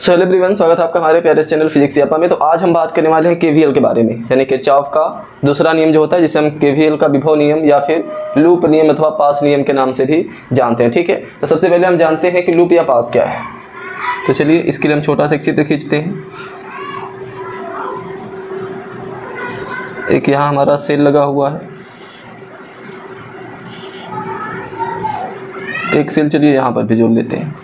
Hello everyone, स्वागत है आपका हमारे प्यारे चैनल फिजिक्स यापा में। तो आज हम बात करने वाले हैं केवीएल के बारे में, यानी किरचॉफ का दूसरा नियम जो होता है, जिसे हम केवीएल का विभव नियम या फिर लूप नियम अथवा पास नियम के नाम से भी जानते हैं। ठीक है, तो सबसे पहले हम जानते हैं कि लूप या पास क्या है। तो चलिए इसके लिए हम छोटा सा एक चित्र खींचते हैं। एक यहाँ हमारा सेल लगा हुआ है, एक सेल चलिए यहाँ पर भी जोड़ लेते हैं।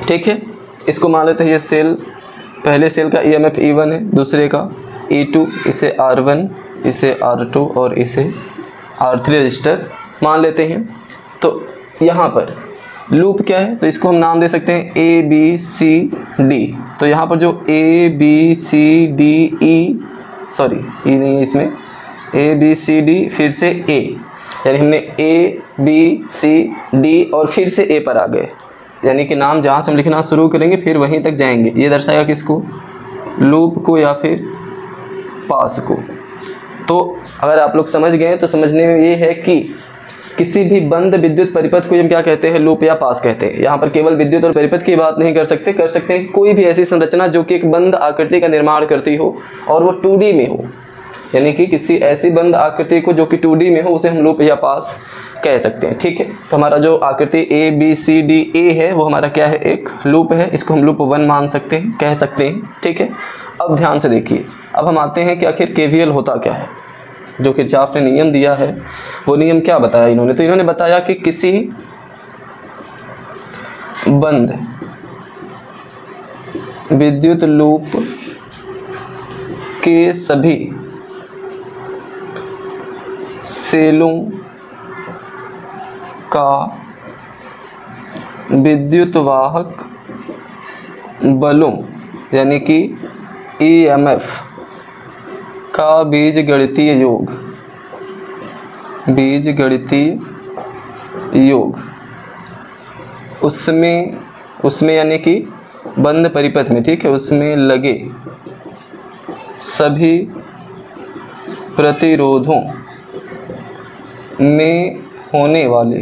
ठीक है, इसको मान लेते हैं ये सेल, पहले सेल का ईएमएफ E1 है, दूसरे का E2, इसे R1, इसे R2 और इसे R3 रजिस्टर मान लेते हैं। तो यहाँ पर लूप क्या है, तो इसको हम नाम दे सकते हैं ABCD। तो यहाँ पर जो ABCDE, सॉरी E नहीं है इसमें, ABCD फिर से A, यानी हमने ABCD और फिर से A पर आ गए, यानी कि नाम जहाँ से हम लिखना शुरू करेंगे फिर वहीं तक जाएंगे। ये दर्शाएगा किसको, लूप को या फिर पास को। तो अगर आप लोग समझ गए तो समझने में ये है कि किसी भी बंद विद्युत परिपथ को हम क्या कहते हैं, लूप या पास कहते हैं। यहाँ पर केवल विद्युत और परिपथ की बात नहीं कर सकते हैं कोई भी ऐसी संरचना जो कि एक बंद आकृति का निर्माण करती हो और वो 2D में हो, यानी कि किसी ऐसी बंद आकृति को जो कि 2D में हो, उसे हम लूप या पास कह सकते हैं। ठीक है, तो हमारा जो आकृति ABCDA है वो हमारा क्या है, एक लूप है। इसको हम लूप 1 मान सकते हैं, कह सकते हैं। ठीक है, अब ध्यान से देखिए, अब हम आते हैं कि आखिर केवीएल होता क्या है। जो किरचॉफ ने नियम दिया है वो नियम क्या बताया इन्होंने, तो इन्होंने बताया कि किसी बंद विद्युत लूप के सभी सेलों का विद्युत वाहक बलों यानी कि EMF का बीजगणितीय योग उसमें यानी कि बंद परिपथ में, ठीक है, उसमें लगे सभी प्रतिरोधों में होने वाले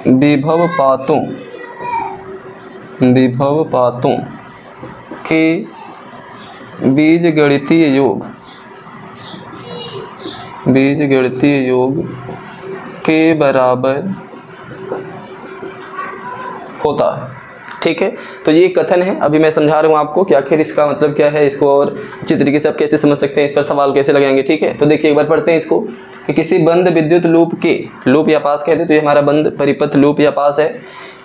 विभव पातों के बीजगणितीय योग के बराबर होता है। ठीक है, तो ये कथन है। अभी मैं समझा रहा हूँ आपको कि आखिर इसका मतलब क्या है, इसको और अच्छी तरीके से आप कैसे समझ सकते हैं, इस पर सवाल कैसे लगाएंगे। ठीक है, तो देखिए एक बार पढ़ते हैं इसको कि किसी बंद विद्युत लूप के, लूप या पास कहते हैं, तो ये हमारा बंद परिपथ लूप या पास है,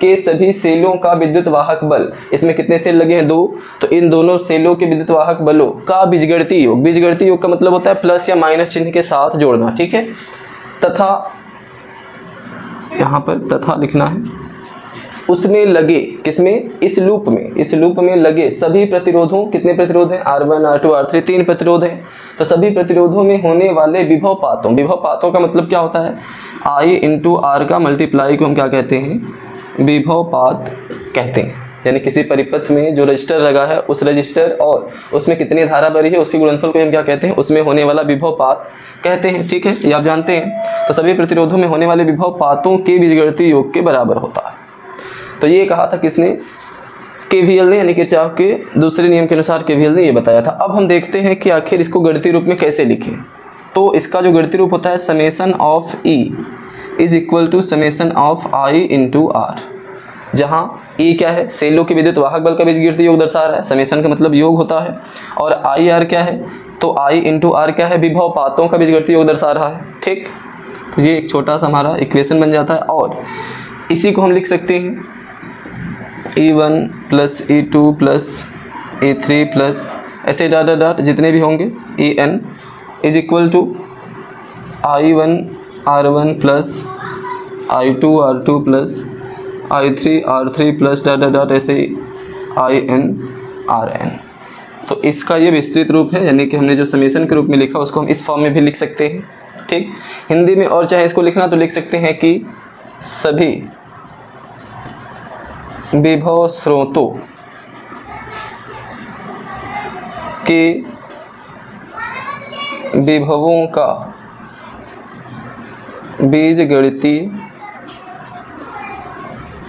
के सभी सेलों का विद्युत वाहक बल, इसमें कितने सेल लगे हैं, 2, तो इन दोनों सेलों के विद्युत वाहक बलों का बीजगणितीय योग का मतलब होता है प्लस या माइनस चिन्ह के साथ जोड़ना। ठीक है, तथा यहाँ पर तथा लिखना है, उसमें लगे, किसमें, इस लूप में लगे सभी प्रतिरोधों, कितने प्रतिरोध हैं, R1 R2 R3, 3 प्रतिरोध हैं। तो सभी प्रतिरोधों में होने वाले विभव पातों का मतलब क्या होता है, I इंटू R का मल्टीप्लाई को हम क्या कहते हैं, विभव पात कहते हैं। यानी किसी परिपथ में जो रजिस्टर लगा है, उस रजिस्टर और उसमें कितनी धारा बरी है, उसकी गुणनफल को हम क्या कहते हैं, उसमें होने वाला विभव पात कहते हैं। ठीक है, ये आप जानते हैं। तो सभी प्रतिरोधों में होने वाले विभव पातों के बीजगणितीय योग के बराबर होता है। तो ये कहा था किसने, केवीएल ने, यानी किरचॉफ के दूसरे नियम के अनुसार केवीएल ने ये बताया था। अब हम देखते हैं कि आखिर इसको गणितीय रूप में कैसे लिखें। तो इसका जो गणितीय रूप होता है, summation of E is equal to summation of I into R, जहाँ E क्या है, सेलों के विद्युत वाहक बल का बीजगणितीय योग दर्शा रहा है, समेशन का मतलब योग होता है, और IR क्या है, तो I इंटू R क्या है, विभव पातों का बीजगणितीय योग दर्शा रहा है। ठीक, तो ये एक छोटा सा हमारा इक्वेशन बन जाता है, और इसी को हम लिख सकते हैं E1 plus E2 plus E3 plus ऐसे डॉट जितने भी होंगे EN is equal to I1 R1 plus I2 R2 plus I3 R3 plus dot ऐसे IN RN। तो इसका ये विस्तृत रूप है, यानी कि हमने जो समेशन के रूप में लिखा उसको हम इस फॉर्म में भी लिख सकते हैं। ठीक, हिंदी में और चाहे इसको लिखना तो लिख सकते हैं कि सभी विभव स्रोतों के विभवों का बीजगणितीय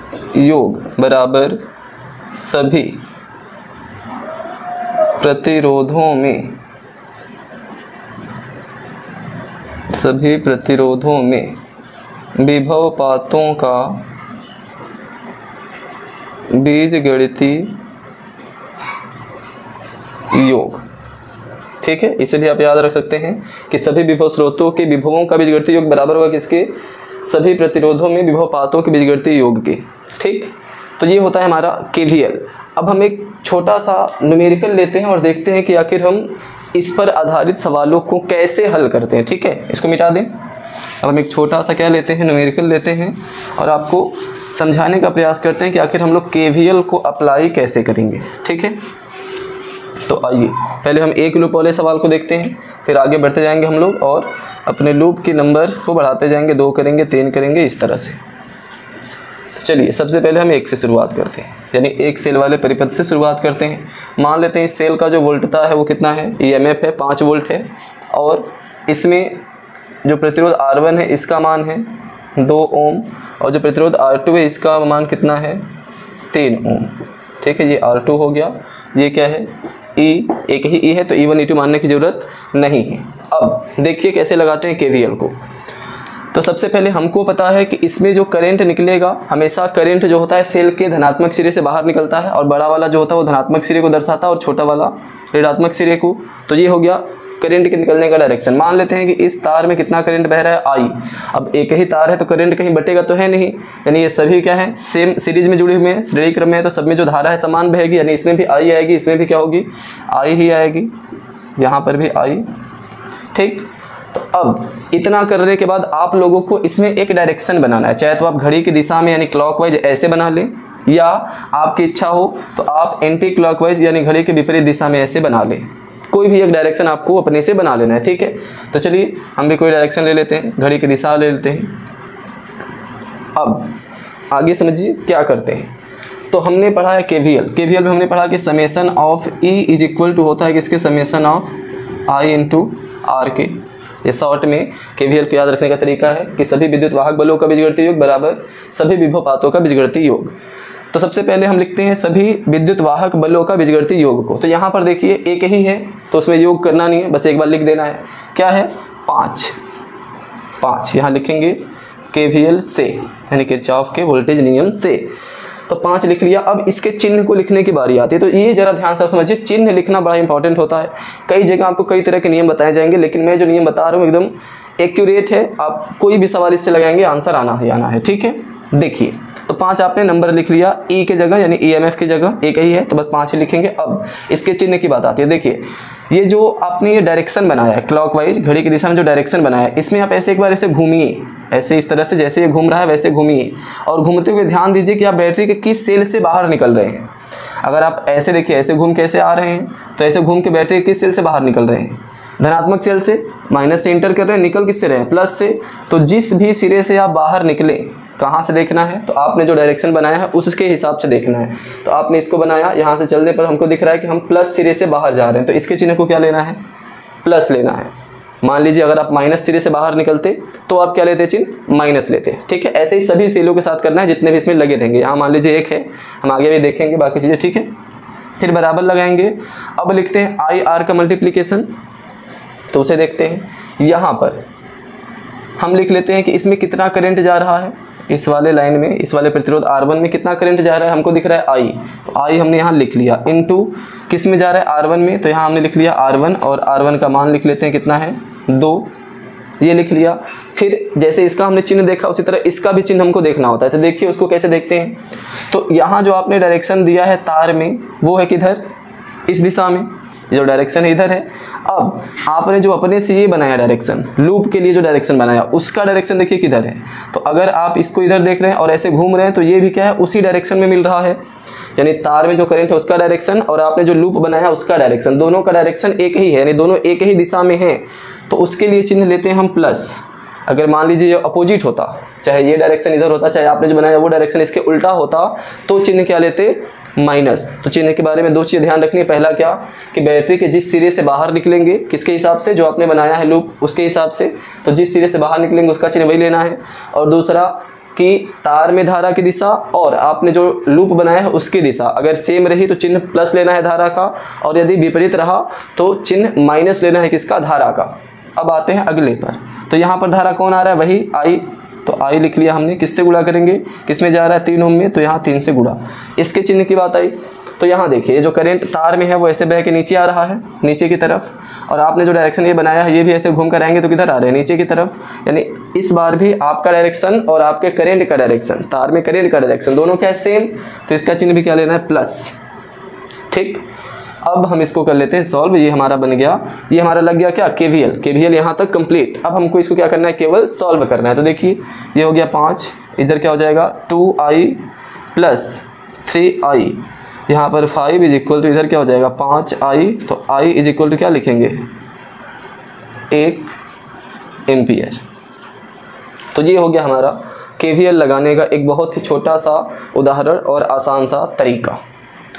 योग बराबर सभी प्रतिरोधों में विभवपातों का बीजगणितीय योग। ठीक है, इसलिए आप याद रख सकते हैं कि सभी विभव स्रोतों के विभवों का बीजगणितीय योग बराबर होगा किसके, सभी प्रतिरोधों में विभवपातों के बीजगणितीय योग के। ठीक, तो ये होता है हमारा KVL। अब हम एक छोटा सा न्यूमेरिकल लेते हैं और देखते हैं कि आखिर हम इस पर आधारित सवालों को कैसे हल करते हैं। ठीक है, इसको मिटा दें। अब हम एक छोटा सा क्या लेते हैं, न्यूमेरिकल लेते हैं और आपको समझाने का प्रयास करते हैं कि आखिर हम लोग KVL को अप्लाई कैसे करेंगे। ठीक है, तो आइए पहले हम एक लूप वाले सवाल को देखते हैं, फिर आगे बढ़ते जाएंगे हम लोग और अपने लूप के नंबर को बढ़ाते जाएंगे, 2 करेंगे, 3 करेंगे, इस तरह से। चलिए सबसे पहले हम 1 से शुरुआत करते हैं, यानी 1 सेल वाले परिपथ से शुरुआत करते हैं। मान लेते हैं इस सेल का जो वोल्टता है वो कितना है, EMF है 5 वोल्ट है, और इसमें जो प्रतिरोध R1 है इसका मान है 2 ओम, और जो प्रतिरोध R2 है इसका मान कितना है, 3 ओम। ठीक है, ये R2 हो गया, ये क्या है, एक ही E है, तो E1 E2 मानने की ज़रूरत नहीं है। अब देखिए कैसे लगाते हैं KVL को। तो सबसे पहले हमको पता है कि इसमें जो करंट निकलेगा, हमेशा करंट जो होता है सेल के धनात्मक सिरे से बाहर निकलता है, और बड़ा वाला जो होता है वो धनात्मक सिरे को दर्शाता है और छोटा वाला ऋणात्मक सिरे को। तो ये हो गया करंट के निकलने का डायरेक्शन। मान लेते हैं कि इस तार में कितना करंट बह रहा है, I। अब एक ही तार है तो करंट कहीं बटेगा तो है नहीं, यानी ये सभी क्या है, सेम सीरीज में जुड़े हुए हैं, श्रेणी क्रम में है, तो सब में जो धारा है समान बहेगी, यानी इसमें भी I आएगी, इसमें भी क्या होगी, I ही आएगी, यहाँ पर भी I। ठीक, तो अब इतना करने के बाद आप लोगों को इसमें एक डायरेक्शन बनाना है, चाहे तो आप घड़ी की दिशा में यानी क्लॉकवाइज ऐसे बना लें, या आपकी इच्छा हो तो आप एंटी क्लॉकवाइज यानी घड़ी के विपरीत दिशा में ऐसे बना लें। कोई भी एक डायरेक्शन आपको अपने से बना लेना है। ठीक है, तो चलिए हम भी कोई डायरेक्शन ले लेते हैं, घड़ी की दिशा ले लेते हैं। अब आगे समझिए क्या करते हैं। तो हमने पढ़ा है KVL में हमने पढ़ा कि summation of E is equal to होता है किसके, summation of I into R के। ये शॉर्ट में KVL को याद रखने का तरीका है कि सभी विद्युत वाहक बलों का बीजगणितीय योग बराबर सभी विभवपातों का बीजगणितीय योग। तो सबसे पहले हम लिखते हैं सभी विद्युत वाहक बलों का बीजगणितीय योग को। तो यहाँ पर देखिए एक ही है तो उसमें योग करना नहीं है, बस एक बार लिख देना है। क्या है, 5 यहाँ लिखेंगे KVL से, यानी किरचॉफ के वोल्टेज नियम से। तो 5 लिख लिया। अब इसके चिन्ह को लिखने की बारी आती है। तो ये जरा ध्यान से समझिए, चिन्ह लिखना बड़ा इंपॉर्टेंट होता है। कई जगह आपको कई तरह के नियम बताए जाएंगे, लेकिन मैं जो नियम बता रहा हूँ एकदम एक्यूरेट है। आप कोई भी सवाल इससे लगाएंगे आंसर आना ही आना है। ठीक है, देखिए तो 5 आपने नंबर लिख लिया, E के जगह यानी EMF की जगह एक ही है तो बस 5 ही लिखेंगे। अब इसके चिन्ह की बात आती है। देखिए ये जो आपने ये डायरेक्शन बनाया है क्लॉकवाइज घड़ी की दिशा में जो डायरेक्शन बनाया है, इसमें आप ऐसे एक बार ऐसे घूमिए, ऐसे इस तरह से जैसे ये घूम रहा है वैसे घूमिए, और घूमते हुए ध्यान दीजिए कि आप बैटरी के किस सेल से बाहर निकल रहे हैं। अगर आप ऐसे देखिए ऐसे घूम के ऐसे आ रहे हैं तो ऐसे घूम के बैटरी किस सेल से बाहर निकल रहे हैं, धनात्मक सेल से, माइनस से इंटर कर रहे हैं, निकल किससे रहे हैं, प्लस से। तो जिस भी सिरे से आप बाहर निकले, कहाँ से देखना है, तो आपने जो डायरेक्शन बनाया है उसके हिसाब से देखना है। तो आपने इसको बनाया, यहाँ से चलने पर हमको दिख रहा है कि हम प्लस सिरे से बाहर जा रहे हैं, तो इसके चिन्ह को क्या लेना है, प्लस लेना है। मान लीजिए अगर आप माइनस सिरे से बाहर निकलते तो आप क्या लेते, चिन्ह माइनस लेते। ठीक है, ऐसे ही सभी सेलों के साथ करना है जितने भी इसमें लगे रहेंगे। यहाँ मान लीजिए 1 है, हम आगे भी देखेंगे बाकी चीज़ें। ठीक है, फिर बराबर लगाएंगे। अब लिखते हैं IR का मल्टीप्लीकेशन, तो उसे देखते हैं। यहाँ पर हम लिख लेते हैं कि इसमें कितना करंट जा रहा है, इस वाले लाइन में, इस वाले प्रतिरोध R1 में कितना करंट जा रहा है, हमको दिख रहा है I। तो I हमने यहाँ लिख लिया, इनटू किस में जा रहा है, R1 में। तो यहाँ हमने लिख लिया R1, और R1 का मान लिख लेते हैं कितना है, 2, ये लिख लिया। फिर जैसे इसका हमने चिन्ह देखा उसी तरह इसका भी चिन्ह हमको देखना होता है। तो देखिए उसको कैसे देखते हैं। तो यहाँ जो आपने डायरेक्शन दिया है तार में वो है किधर, इस दिशा में, जो डायरेक्शन इधर है। अब आपने जो अपने से ये बनाया डायरेक्शन, लूप के लिए जो डायरेक्शन बनाया उसका डायरेक्शन देखिए किधर है। तो अगर आप इसको इधर देख रहे हैं और ऐसे घूम रहे हैं तो ये भी क्या है, उसी डायरेक्शन में मिल रहा है, यानी तार में जो करंट है उसका डायरेक्शन और आपने जो लूप बनाया उसका डायरेक्शन, दोनों का डायरेक्शन एक ही है, यानी दोनों एक ही दिशा में है। तो उसके लिए चिन्ह लेते हैं हम प्लस। अगर मान लीजिए ये अपोजिट होता, चाहे ये डायरेक्शन इधर होता, चाहे आपने जो बनाया वो डायरेक्शन इसके उल्टा होता, तो चिन्ह क्या लेते, माइनस। तो चिन्ह के बारे में 2 चीज़ ध्यान रखनी है। पहला क्या कि बैटरी के जिस सिरे से बाहर निकलेंगे, किसके हिसाब से, जो आपने बनाया है लूप उसके हिसाब से, तो जिस सिरे से बाहर निकलेंगे उसका चिन्ह वही लेना है। और दूसरा कि तार में धारा की दिशा और आपने जो लूप बनाया है उसकी दिशा अगर सेम रही तो चिन्ह प्लस लेना है धारा का, और यदि विपरीत रहा तो चिन्ह माइनस लेना है किसका, धारा का। अब आते हैं अगले पर, तो यहाँ पर धारा कौन आ रहा है, वही I, तो I लिख लिया हमने। किससे गुणा करेंगे, किस में जा रहा है, 3 ओम में, तो यहाँ 3 से गुणा। इसके चिन्ह की बात आई तो यहाँ देखिए जो करंट तार में है वो ऐसे बह के नीचे आ रहा है, नीचे की तरफ, और आपने जो डायरेक्शन ये बनाया है ये भी ऐसे घूम कर आएंगे तो किधर आ रहे हैं, नीचे की तरफ। यानी इस बार भी आपका डायरेक्शन और आपके करंट का डायरेक्शन, तार में करंट का डायरेक्शन दोनों क्या है, सेम, तो इसका चिन्ह भी क्या लेना है, प्लस। ठीक, अब हम इसको कर लेते हैं सॉल्व। ये हमारा बन गया, ये हमारा लग गया क्या, KVL। KVL यहाँ तक कंप्लीट। अब हमको इसको क्या करना है, केवल सॉल्व करना है। तो देखिए ये हो गया 5, इधर क्या हो जाएगा 2I प्लस 3I, यहाँ पर 5 इज इक्वल टू इधर क्या हो जाएगा 5I, तो I इज इक्वल टू क्या लिखेंगे, 1 एम्पियर। तो ये हो गया हमारा KVL लगाने का एक बहुत ही छोटा सा उदाहरण और आसान सा तरीका।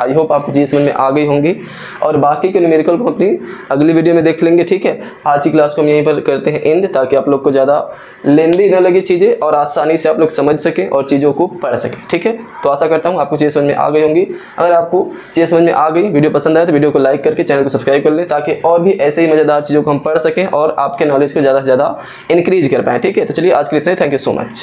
आई होप आपको चीज़ समझ में आ गई होंगी, और बाकी के न्यूमेरिकल को अपनी अगली वीडियो में देख लेंगे। ठीक है, आज की क्लास को हम यहीं पर करते हैं एंड, ताकि आप लोग को ज़्यादा लेंदी न लगे चीज़ें और आसानी से आप लोग समझ सकें और चीज़ों को पढ़ सकें। ठीक है, तो आशा करता हूँ आपको चीज़ समझ में आ गई होंगी। अगर आपको चीज़ समझ में आ गई, वीडियो पसंद आए तो वीडियो को लाइक करके चैनल को सब्सक्राइब कर लें, ताकि और भी ऐसे ही मज़ेदार चीज़ों को हम पढ़ सकें और आपके नॉलेज को ज़्यादा से ज़्यादा इंक्रीज कर पाएँ। ठीक है, तो चलिए आज के लिए इतना ही। Thank you so much.